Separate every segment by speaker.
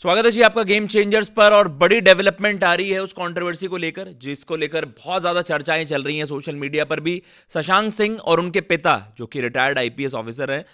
Speaker 1: स्वागत है जी आपका गेम चेंजर्स पर। और बड़ी डेवलपमेंट आ रही है उस कंट्रोवर्सी को लेकर जिसको लेकर बहुत ज़्यादा चर्चाएं चल रही हैं सोशल मीडिया पर भी। शशांक सिंह और उनके पिता जो कि रिटायर्ड आईपीएस ऑफिसर हैं,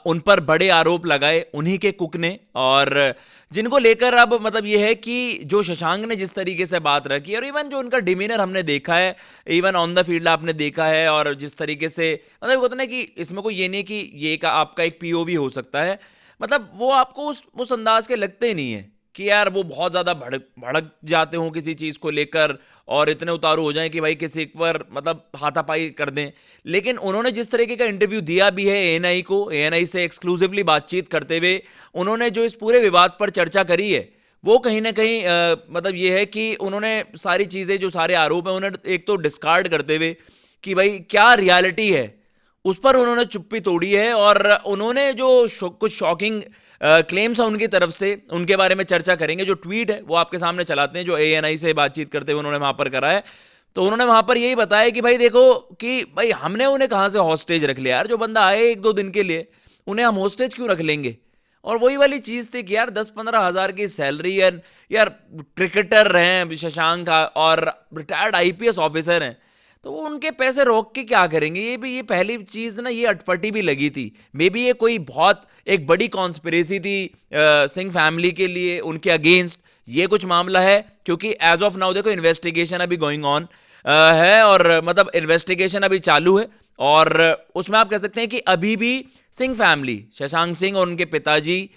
Speaker 1: उन पर बड़े आरोप लगाए उन्हीं के कुक ने। और जिनको लेकर अब मतलब ये है कि जो शशांक ने जिस तरीके से बात रखी और इवन जो उनका डिमीनर हमने देखा है, इवन ऑन द फील्ड आपने देखा है, और जिस तरीके से मतलब होता ना कि इसमें कोई ये नहीं कि ये का आपका एक पीओवी हो सकता है, मतलब वो आपको उस अंदाज के लगते ही नहीं है कि यार वो बहुत ज़्यादा भड़क भड़क जाते हों किसी चीज़ को लेकर और इतने उतारू हो जाएं कि भाई किसी पर मतलब हाथापाई कर दें। लेकिन उन्होंने जिस तरीके का इंटरव्यू दिया भी है एएनआई को, एएनआई से एक्सक्लूसिवली बातचीत करते हुए उन्होंने जो इस पूरे विवाद पर चर्चा करी है, वो कहीं ना कहीं मतलब ये है कि उन्होंने सारी चीज़ें जो सारे आरोप हैं उन्होंने एक तो डिस्कार्ड करते हुए कि भाई क्या रियलिटी है उस पर उन्होंने चुप्पी तोड़ी है। और उन्होंने जो कुछ शॉकिंग क्लेम्स हैं उनकी तरफ से, उनके बारे में चर्चा करेंगे। जो ट्वीट है वो आपके सामने चलाते हैं जो एएनआई से बातचीत करते हुए उन्होंने वहां पर करा है। तो उन्होंने वहां पर यही बताया कि भाई देखो कि भाई हमने उन्हें कहां से हॉस्टेज रख लिया यार, जो बंदा आए एक दो दिन के लिए उन्हें हम हॉस्टेज क्यों रख लेंगे। और वही वाली चीज थी कि यार 10-15 हज़ार की सैलरी है यार, क्रिकेटर हैं शशांक और रिटायर्ड आईपीएस ऑफिसर हैं, तो वो उनके पैसे रोक के क्या करेंगे। ये भी ये पहली चीज ना, ये अटपटी भी लगी थी। मे बी ये कोई बहुत एक बड़ी कॉन्स्पिरेसी थी सिंह फैमिली के लिए उनके अगेंस्ट ये कुछ मामला है, क्योंकि एज ऑफ नाउ देखो इन्वेस्टिगेशन अभी गोइंग ऑन है और मतलब इन्वेस्टिगेशन अभी चालू है। और उसमें आप कह सकते हैं कि अभी भी सिंह फैमिली, शशांक सिंह और उनके पिताजी,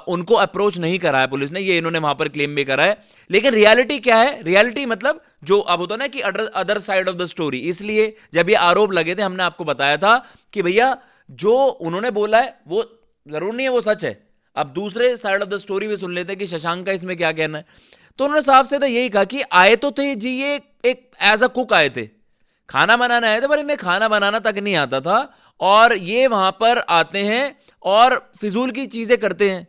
Speaker 1: उनको अप्रोच नहीं करा है पुलिस ने, ये इन्होंने वहां पर क्लेम भी करा है। लेकिन रियलिटी क्या है, रियलिटी मतलब जो अब होता ना कि other side of the story. इसलिए जब ये आरोप लगे थे हमने आपको बताया था कि भैया जो उन्होंने बोला है वो जरूर नहीं है वो सच है। अब दूसरे साइड ऑफ द स्टोरी भी सुन लेते हैं कि शशांक का इसमें क्या कहना है। तो उन्होंने साफ से तो यही कहा कि आए तो थे जी, ये एक एज अ कुक आए थे, खाना बनाने आए थे, पर इन्हें खाना बनाना तक नहीं आता था। और ये वहां पर आते हैं और फिजूल की चीजें करते हैं,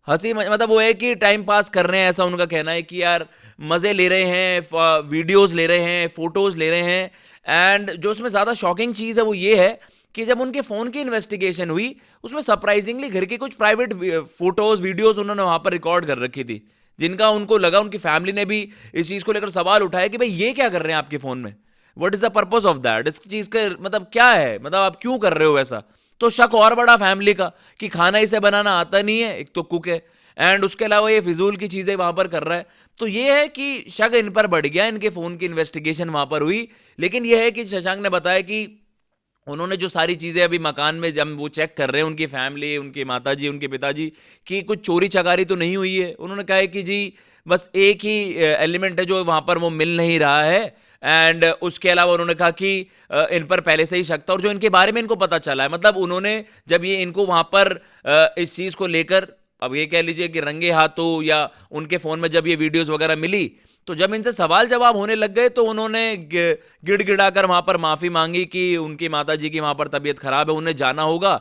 Speaker 1: हंसी मतलब वो है कि टाइम पास कर रहे हैं, ऐसा उनका कहना है कि यार मजे ले रहे हैं, वीडियोस ले रहे हैं, फोटोज ले रहे हैं। एंड जो उसमें ज्यादा शॉकिंग चीज है वो ये है कि जब उनके फोन की इन्वेस्टिगेशन हुई उसमें सरप्राइजिंगली घर की कुछ प्राइवेट फोटोज वीडियोज उन्होंने वहां पर रिकॉर्ड कर रखी थी, जिनका उनको लगा, उनकी फैमिली ने भी इस चीज को लेकर सवाल उठाया कि भाई ये क्या कर रहे हैं आपके फोन में, what is the purpose of that, इस चीज का मतलब क्या है, मतलब आप क्यों कर रहे हो ऐसा। तो शक और बड़ा फैमिली का कि खाना इसे बनाना आता नहीं है, एक तो कुक है एंड उसके अलावा ये फिजूल की चीजें वहां पर कर रहा है। तो ये है कि शक इन पर बढ़ गया, इनके फोन की इन्वेस्टिगेशन वहां पर हुई। लेकिन ये है कि शशांक ने बताया कि उन्होंने जो सारी चीजें अभी मकान में जब वो चेक कर रहे हैं, उनकी फैमिली, उनके माताजी, उनके पिताजी, कि कुछ चोरी चकारी तो नहीं हुई है। उन्होंने कहा है कि जी बस एक ही एलिमेंट है जो वहां पर वो मिल नहीं रहा है। एंड उसके अलावा उन्होंने कहा कि इन पर पहले से ही शक था और जो इनके बारे में इनको पता चला है, मतलब उन्होंने जब ये इनको वहां पर इस चीज को लेकर, अब ये कह लीजिए कि रंगे हाथों या उनके फोन में जब ये वीडियोस वगैरह मिली, तो जब इनसे सवाल जवाब होने लग गए तो उन्होंने गिड़गिड़ाकर वहां पर माफी मांगी कि उनकी माताजी की वहां पर तबीयत खराब है, उन्हें जाना होगा।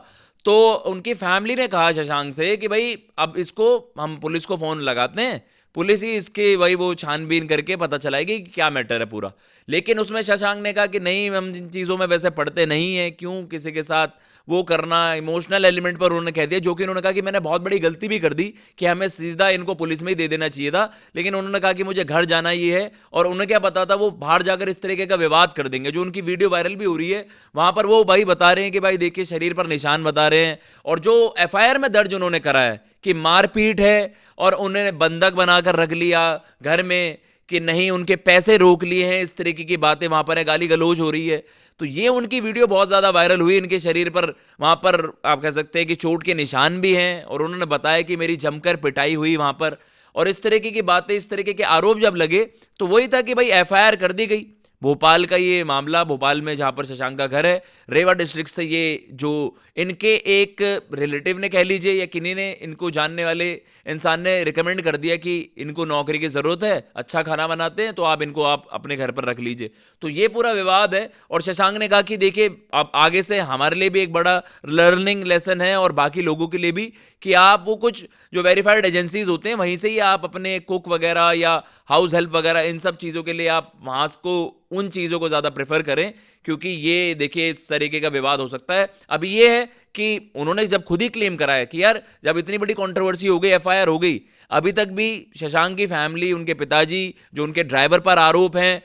Speaker 1: तो उनकी फैमिली ने कहा शशांक से कि भाई अब इसको हम पुलिस को फोन लगाते हैं, पुलिस ही इसके वही वो छानबीन करके पता चलाएगी कि क्या मैटर है पूरा। लेकिन उसमें शशांक ने कहा कि नहीं, हम जिन चीज़ों में वैसे पढ़ते नहीं है, क्यों किसी के साथ वो करना, इमोशनल एलिमेंट पर उन्होंने कह दिया। जो कि उन्होंने कहा कि मैंने बहुत बड़ी गलती भी कर दी कि हमें सीधा इनको पुलिस में ही दे देना चाहिए था। लेकिन उन्होंने कहा कि मुझे घर जाना ही है, और उन्हें क्या पता था वो बाहर जाकर इस तरीके का विवाद कर देंगे। जो उनकी वीडियो वायरल भी हो रही है वहां पर वो भाई बता रहे हैं कि भाई देखिए शरीर पर निशान बता रहे हैं, और जो एफआईआर में दर्ज उन्होंने करा है कि मारपीट है और उन्हें बंधक बनाकर रख लिया घर में, कि नहीं उनके पैसे रोक लिए हैं, इस तरीके की बातें वहां पर है, गाली गलौज हो रही है। तो ये उनकी वीडियो बहुत ज्यादा वायरल हुई। इनके शरीर पर वहां पर आप कह सकते हैं कि चोट के निशान भी हैं, और उन्होंने बताया कि मेरी जमकर पिटाई हुई वहां पर। और इस तरीके की बातें, इस तरीके के आरोप जब लगे तो वही था कि भाई एफआईआर कर दी गई। भोपाल का ये मामला, भोपाल में जहां पर शशांक का घर है, रेवा डिस्ट्रिक्ट से ये जो इनके एक रिलेटिव ने कह लीजिए या किन्हीं ने, इनको जानने वाले इंसान ने रिकमेंड कर दिया कि इनको नौकरी की ज़रूरत है, अच्छा खाना बनाते हैं, तो आप इनको आप अपने घर पर रख लीजिए। तो ये पूरा विवाद है। और शशांक ने कहा कि देखिए अब आगे से हमारे लिए भी एक बड़ा लर्निंग लेसन है और बाकी लोगों के लिए भी, कि आप वो कुछ जो वेरीफाइड एजेंसीज होते हैं वहीं से ही आप अपने कुक वगैरह या हाउस हेल्प वगैरह इन सब चीज़ों के लिए आप वहाँ को उन चीज़ों को ज़्यादा प्रेफर करें, क्योंकि ये देखिए इस तरीके का विवाद हो सकता है। अभी ये है कि उन्होंने जब खुद ही क्लेम करा है कि यार जब इतनी बड़ी कंट्रोवर्सी हो गई, एफआईआर हो गई, अभी तक भी शशांक की फैमिली, उनके पिताजी, जो उनके ड्राइवर पर आरोप हैं,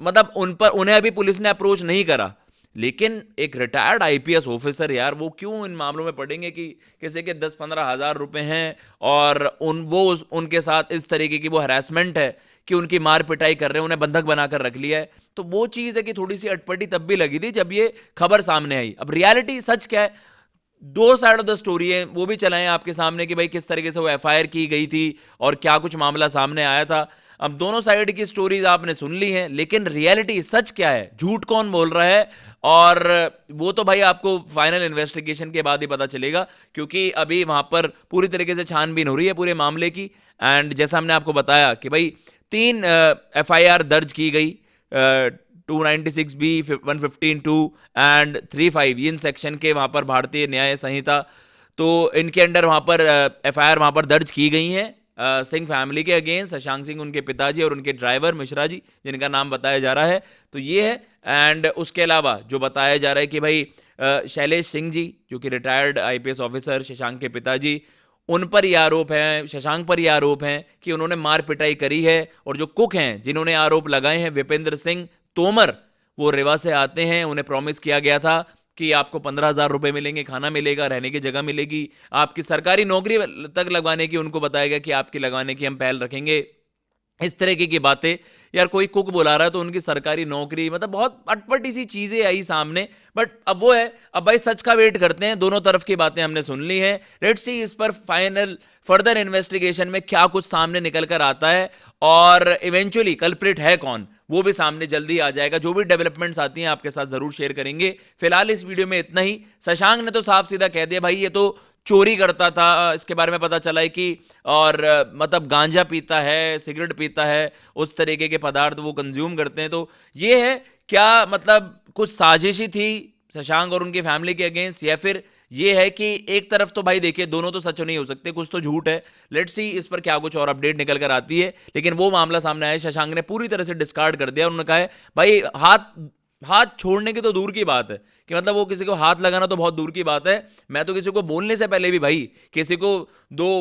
Speaker 1: मतलब उन्हें अभी पुलिस ने अप्रोच नहीं करा। लेकिन एक रिटायर्ड आईपीएस ऑफिसर यार, वो क्यों इन मामलों में पड़ेंगे कि किसी के 10-15 हज़ार रुपए हैं और उनके साथ इस तरीके की वो हरासमेंट है कि उनकी मार पिटाई कर रहे हैं, उन्हें बंधक बनाकर रख लिया है। तो वो चीज़ है कि थोड़ी सी अटपटी तब भी लगी थी जब ये खबर सामने आई। अब रियलिटी सच क्या है, दो साइड ऑफ द स्टोरी है, वो भी चलाएं आपके सामने कि भाई किस तरीके से वो एफआईआर की गई थी और क्या कुछ मामला सामने आया था। अब दोनों साइड की स्टोरीज आपने सुन ली हैं, लेकिन रियलिटी सच क्या है, झूठ कौन बोल रहा है, और वो तो भाई आपको फाइनल इन्वेस्टिगेशन के बाद ही पता चलेगा, क्योंकि अभी वहां पर पूरी तरीके से छानबीन हो रही है पूरे मामले की। एंड जैसा हमने आपको बताया कि भाई 3 एफआईआर दर्ज की गई, 296B, 115(2) एंड 35 इन सेक्शन के वहां पर भारतीय न्याय संहिता। तो इनके अंडर वहां पर एफआईआर वहां पर दर्ज की गई हैं सिंह फैमिली के अगेंस्ट, शशांक सिंह, उनके पिताजी और उनके ड्राइवर मिश्रा जी, जिनका नाम बताया जा रहा है। तो ये है। एंड उसके अलावा जो बताया जा रहा है कि भाई शैलेश सिंह जी, जो कि रिटायर्ड आईपीएस ऑफिसर, शशांक के पिताजी, उन पर ये आरोप है, शशांक पर ये आरोप है कि उन्होंने मार पिटाई करी है। और जो कुक हैं जिन्होंने आरोप लगाए हैं, विपेंद्र सिंह तोमर, वो रेवा से आते हैं। उन्हें प्रॉमिस किया गया था कि आपको 15,000 रुपए मिलेंगे, खाना मिलेगा, रहने की जगह मिलेगी, आपकी सरकारी नौकरी तक लगवाने की उनको बताया गया कि आपकी लगवाने की हम पहल रखेंगे। इस तरीके की बातें। यार कोई कुक बुला रहा है तो उनकी सरकारी नौकरी, मतलब बहुत अटपटी सी चीजें आई सामने। बट अब वो है, अब भाई सच का वेट करते हैं। दोनों तरफ की बातें हमने सुन ली हैं, लेट्स सी इस पर फाइनल फर्दर इन्वेस्टिगेशन में क्या कुछ सामने निकल कर आता है और इवेंचुअली कल्प्रिट है कौन, वो भी सामने जल्दी आ जाएगा। जो भी डेवलपमेंट्स आती हैं आपके साथ जरूर शेयर करेंगे। फिलहाल इस वीडियो में इतना ही। शशांक ने तो साफ सीधा कह दिया भाई ये तो चोरी करता था, इसके बारे में पता चला है कि, और मतलब गांजा पीता है, सिगरेट पीता है, उस तरीके के पदार्थ वो कंज्यूम करते हैं। तो ये है क्या, मतलब कुछ साजिशी थी शशांक और उनकी फैमिली के अगेंस्ट, या फिर ये है कि एक तरफ तो भाई देखिए दोनों तो सच नहीं हो सकते, कुछ तो झूठ है। लेट्स सी इस पर क्या कुछ और अपडेट निकल कर आती है। लेकिन वो मामला सामने आया, शशांक ने पूरी तरह से डिस्कार्ड कर दिया। उन्होंने कहा है भाई हाथ छोड़ने की तो दूर की बात है, कि मतलब वो किसी को हाथ लगाना तो बहुत दूर की बात है। मैं तो किसी को बोलने से पहले भी भाई, किसी को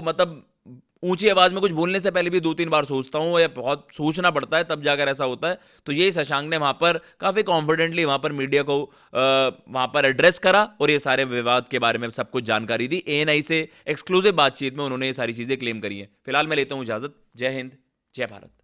Speaker 1: मतलब ऊंची आवाज में कुछ बोलने से पहले भी 2-3 बार सोचता हूं, या बहुत सोचना पड़ता है तब जाकर ऐसा होता है। तो ये शशांक ने वहां पर काफी कॉन्फिडेंटली वहां पर मीडिया को वहां पर एड्रेस करा और ये सारे विवाद के बारे में सब कुछ जानकारी दी। एएनआई से एक्सक्लूसिव बातचीत में उन्होंने ये सारी चीजें क्लेम करी हैं। फिलहाल मैं लेता हूं इजाजत। जय हिंद, जय भारत।